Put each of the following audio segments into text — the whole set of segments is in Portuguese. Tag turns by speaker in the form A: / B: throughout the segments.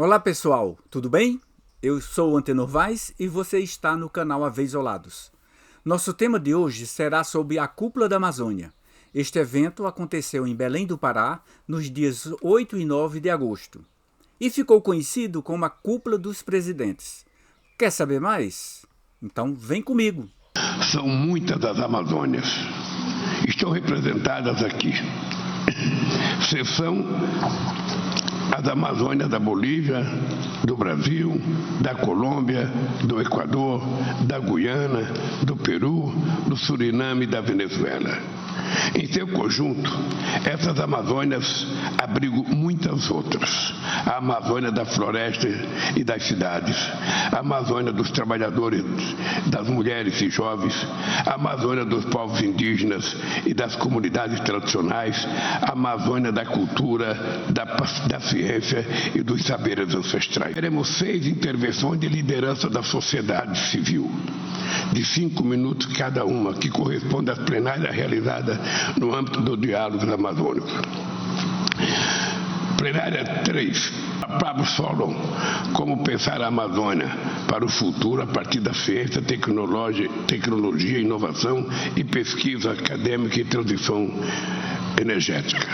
A: Olá pessoal, tudo bem? Eu sou o Antenor Vaz e você está no canal Aveisolados. Nosso tema de hoje será sobre a Cúpula da Amazônia. Este evento aconteceu em Belém do Pará nos dias 8 e 9 de agosto e ficou conhecido como a Cúpula dos Presidentes. Quer saber mais? Então vem comigo.
B: São muitas as Amazônias. Estão representadas aqui. São as Amazônias da Bolívia, do Brasil, da Colômbia, do Equador, da Guiana, do Peru, do Suriname e da Venezuela. Em seu conjunto, essas Amazônias abrigam muitas outras. A Amazônia da floresta e das cidades, a Amazônia dos trabalhadores, das mulheres e jovens, a Amazônia dos povos indígenas e das comunidades tradicionais, a Amazônia da cultura, da ciência e dos saberes ancestrais. Teremos 6 intervenções de liderança da sociedade civil, de 5 minutos cada uma, que corresponde às plenárias realizadas no âmbito do diálogo amazônico. Plenária 3. Pablo Solon, como pensar a Amazônia para o futuro a partir da ciência, tecnologia, inovação e pesquisa acadêmica e transição energética.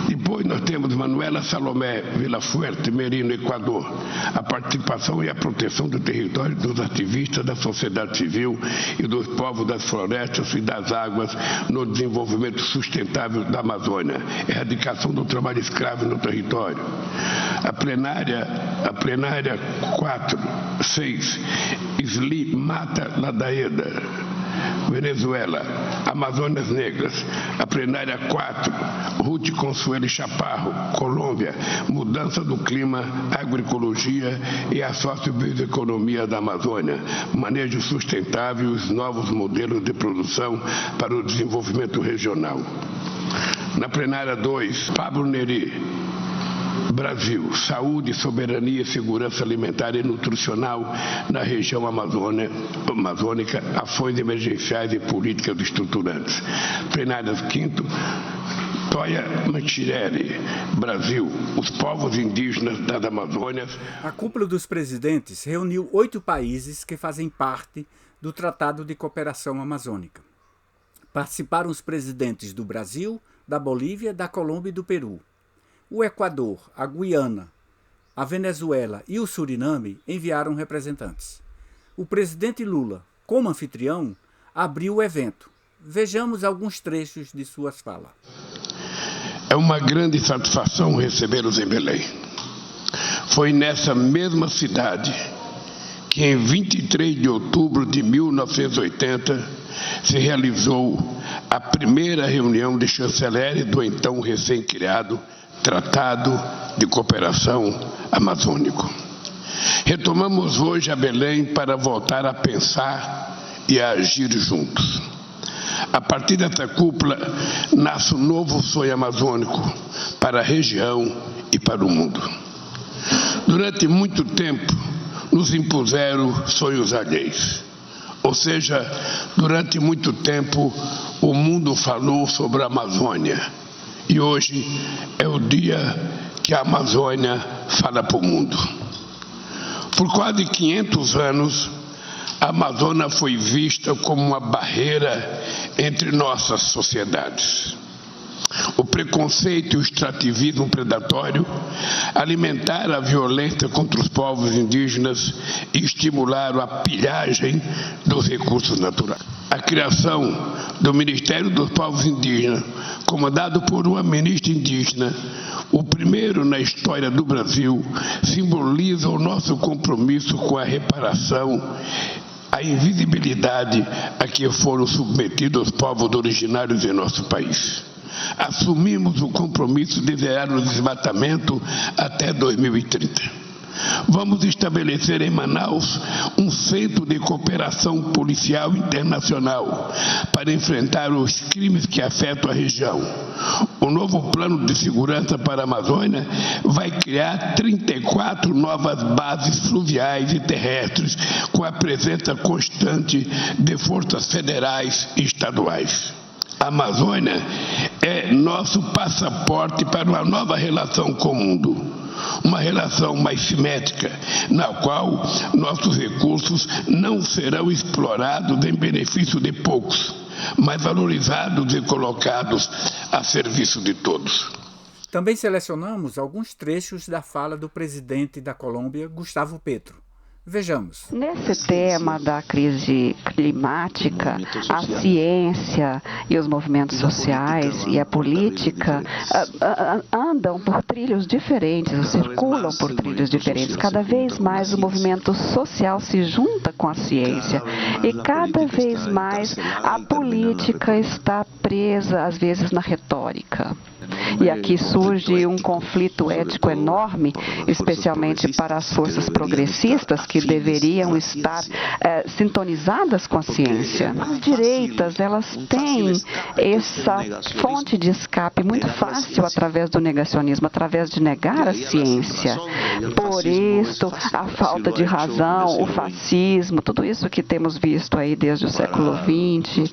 B: Depois nós temos Manuela Salomé Villafuerte, Merino, Equador, a participação e a proteção do território dos ativistas da sociedade civil e dos povos das florestas e das águas no desenvolvimento sustentável da Amazônia, erradicação do trabalho escravo no território. A plenária 6, Isli Mata Ladaeda, Venezuela, Amazônias Negras. A plenária 4, Ruth Consuelo Chaparro, Colômbia, mudança do clima, agroecologia e a sociobioeconomia da Amazônia, manejo sustentável e os novos modelos de produção para o desenvolvimento regional. Na plenária 2, Pablo Neri, Brasil, saúde, soberania e segurança alimentar e nutricional na região amazônica, ações emergenciais e políticas estruturantes. Plenárias 5º, Toya Mantirelli, Brasil, os povos indígenas das Amazônias.
A: A Cúpula dos Presidentes reuniu 8 países que fazem parte do Tratado de Cooperação Amazônica. Participaram os presidentes do Brasil, da Bolívia, da Colômbia e do Peru. O Equador, a Guiana, a Venezuela e o Suriname enviaram representantes. O presidente Lula, como anfitrião, abriu o evento. Vejamos alguns trechos de suas falas.
B: É uma grande satisfação recebê-los em Belém. Foi nessa mesma cidade que, em 23 de outubro de 1980, se realizou a primeira reunião de chanceleres do então recém-criado Tratado de Cooperação Amazônico. Retomamos hoje a Belém para voltar a pensar e a agir juntos. A partir dessa cúpula nasce um novo sonho amazônico para a região e para o mundo. Durante muito tempo nos impuseram sonhos alheios. Ou seja, durante muito tempo o mundo falou sobre a Amazônia. E hoje é o dia que a Amazônia fala para o mundo. Por quase 500 anos, a Amazônia foi vista como uma barreira entre nossas sociedades. O preconceito e o extrativismo predatório alimentaram a violência contra os povos indígenas e estimularam a pilhagem dos recursos naturais. A criação do Ministério dos Povos Indígenas, comandado por uma ministra indígena, o primeiro na história do Brasil, simboliza o nosso compromisso com a reparação, a invisibilidade a que foram submetidos os povos originários em nosso país. Assumimos o compromisso de zerar o desmatamento até 2030. Vamos estabelecer em Manaus um centro de cooperação policial internacional para enfrentar os crimes que afetam a região. O novo plano de segurança para a Amazônia vai criar 34 novas bases fluviais e terrestres com a presença constante de forças federais e estaduais. A Amazônia é nosso passaporte para uma nova relação com o mundo. uma relação mais simétrica, na qual nossos recursos não serão explorados em benefício de poucos, mas valorizados e colocados a serviço de todos.
A: Também selecionamos alguns trechos da fala do presidente da Colômbia, Gustavo Petro. Vejamos.
C: Nesse tema da crise climática, a ciência e os movimentos sociais e a política andam por trilhos diferentes, ou circulam por trilhos diferentes. Cada vez mais o movimento social se junta com a ciência e cada vez mais a política está presa, às vezes, na retórica. E aqui surge um conflito ético enorme, especialmente para as forças progressistas que deveriam estar sintonizadas com a ciência. As direitas, elas têm essa fonte de escape muito fácil através do negacionismo, através de negar a ciência. Por isso, a falta de razão, o fascismo, tudo isso que temos visto aí desde o século XX,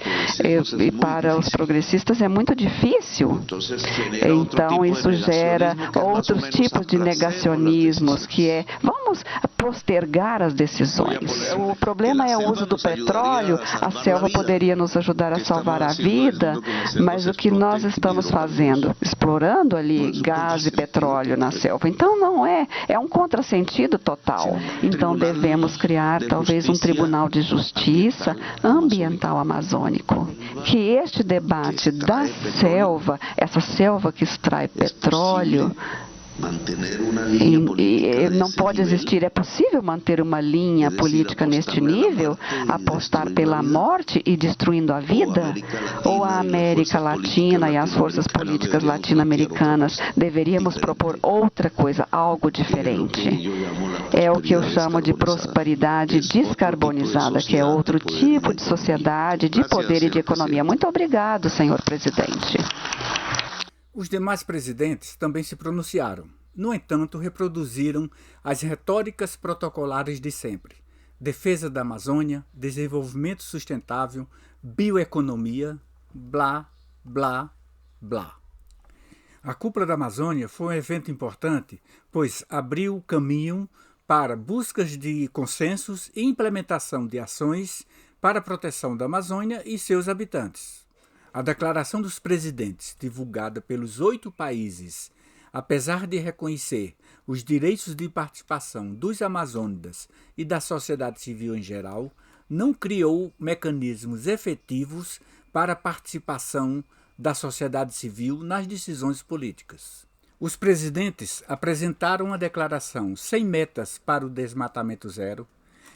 C: e para os progressistas é muito difícil. Então, isso gera outros tipos de negacionismos, que é, vamos postergar as decisões. O problema é o uso do petróleo, a selva poderia nos ajudar a salvar a vida, mas o que nós estamos fazendo? Explorando ali gás e petróleo na selva. Então, não é um contrassentido total. Então, devemos criar talvez um tribunal de justiça ambiental amazônico. Que este debate da selva, essa selva que extrai petróleo, não pode existir. É possível manter uma linha política neste nível? Apostar pela morte e destruindo a vida? Ou a América Latina e as forças políticas latino-americanas deveríamos propor outra coisa, algo diferente? É o que eu chamo de prosperidade descarbonizada, que é outro tipo de sociedade, de poder e de economia. Muito obrigado, senhor presidente.
A: Os demais presidentes também se pronunciaram. No entanto, reproduziram as retóricas protocolares de sempre: defesa da Amazônia, desenvolvimento sustentável, bioeconomia, blá, blá, blá. A Cúpula da Amazônia foi um evento importante, pois abriu o caminho para buscas de consensos e implementação de ações para a proteção da Amazônia e seus habitantes. A declaração dos presidentes, divulgada pelos 8 países, apesar de reconhecer os direitos de participação dos amazônidas e da sociedade civil em geral, não criou mecanismos efetivos para a participação da sociedade civil nas decisões políticas. Os presidentes apresentaram uma declaração sem metas para o desmatamento zero,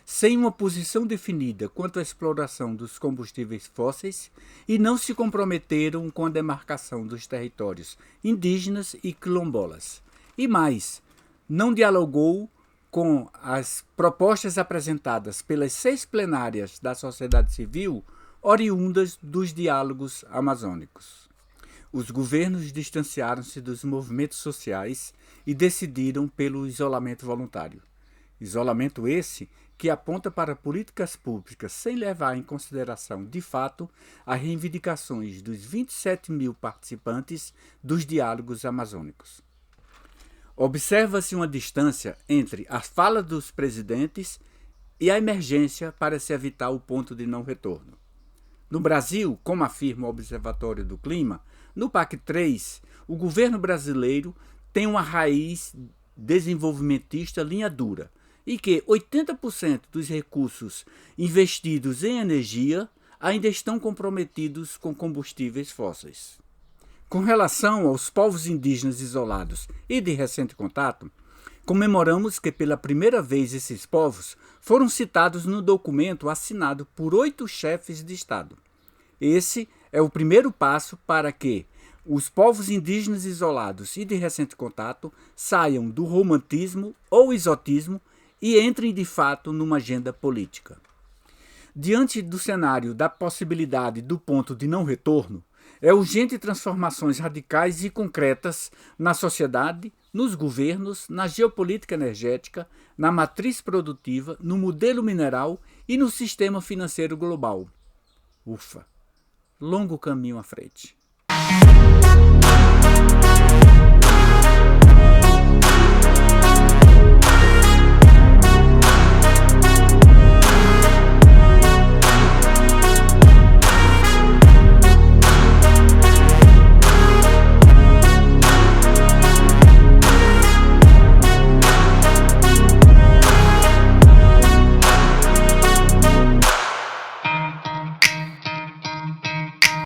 A: sem uma posição definida quanto à exploração dos combustíveis fósseis e não se comprometeram com a demarcação dos territórios indígenas e quilombolas. E mais, não dialogou com as propostas apresentadas pelas 6 plenárias da sociedade civil oriundas dos diálogos amazônicos. Os governos distanciaram-se dos movimentos sociais e decidiram pelo isolamento voluntário. Isolamento esse que aponta para políticas públicas sem levar em consideração, de fato, as reivindicações dos 27 mil participantes dos diálogos amazônicos. Observa-se uma distância entre a fala dos presidentes e a emergência para se evitar o ponto de não retorno. No Brasil, como afirma o Observatório do Clima, no PAC 3, o governo brasileiro tem uma raiz desenvolvimentista linha dura, e que 80% dos recursos investidos em energia ainda estão comprometidos com combustíveis fósseis. Com relação aos povos indígenas isolados e de recente contato, comemoramos que pela primeira vez esses povos foram citados no documento assinado por 8 chefes de Estado. Esse é o primeiro passo para que os povos indígenas isolados e de recente contato saiam do romantismo ou exotismo e entrem de fato numa agenda política. Diante do cenário da possibilidade do ponto de não retorno, é urgente transformações radicais e concretas na sociedade, nos governos, na geopolítica energética, na matriz produtiva, no modelo mineral e no sistema financeiro global. Ufa! Longo caminho à frente.